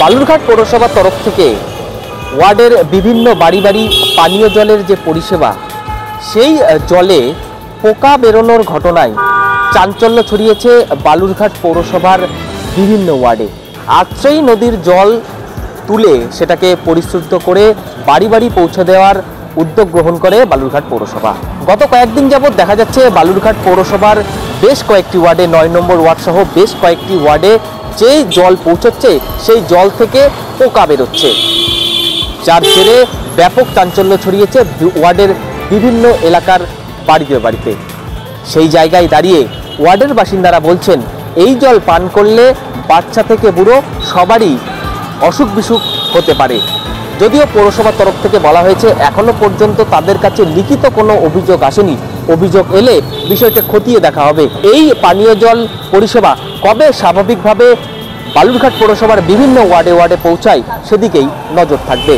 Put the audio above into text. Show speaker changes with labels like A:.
A: বালুরঘাট পৌরসভার তরফ থেকে ওয়ার্ডের বিভিন্ন বাড়ি বাড়ি পানীয় জলের যে পরিষেবা, সেই জলে পোকা বেরোনোর ঘটনায় চাঞ্চল্য ছড়িয়েছে বালুরঘাট পৌরসভার বিভিন্ন ওয়ার্ডে। আত্রেই নদীর জল তুলে সেটাকে পরিশুদ্ধ করে বাড়ি বাড়ি পৌঁছে দেওয়ার উদ্যোগ গ্রহণ করে বালুরঘাট পৌরসভা। গত কয়েকদিন যাবৎ দেখা যাচ্ছে বালুরঘাট পৌরসভার বেশ কয়েকটি ওয়ার্ডে, 9 নম্বর ওয়ার্ড সহ বেশ কয়েকটি ওয়ার্ডে যেই জল পৌঁছচ্ছে সেই জল থেকে পোকা বেরোচ্ছে, যার জেরে ব্যাপক চাঞ্চল্য ছড়িয়েছে ওয়ার্ডের বিভিন্ন এলাকার বাড়িতে বাড়িতে। সেই জায়গায় দাঁড়িয়ে ওয়ার্ডের বাসিন্দারা বলছেন, এই জল পান করলে বাচ্চা থেকে বুড়ো সবারই অসুখ বিসুখ হতে পারে। যদিও পৌরসভার তরফ থেকে বলা হয়েছে এখনো পর্যন্ত তাদের কাছে লিখিত কোনো অভিযোগ আসেনি, অভিযোগ এলে বিষয়টা খতিয়ে দেখা হবে। এই পানীয় জল পরিষেবা কবে স্বাভাবিকভাবে বালুরঘাট পৌরসভার বিভিন্ন ওয়ার্ডে ওয়ার্ডে পৌঁছায় সেদিকেই নজর থাকবে।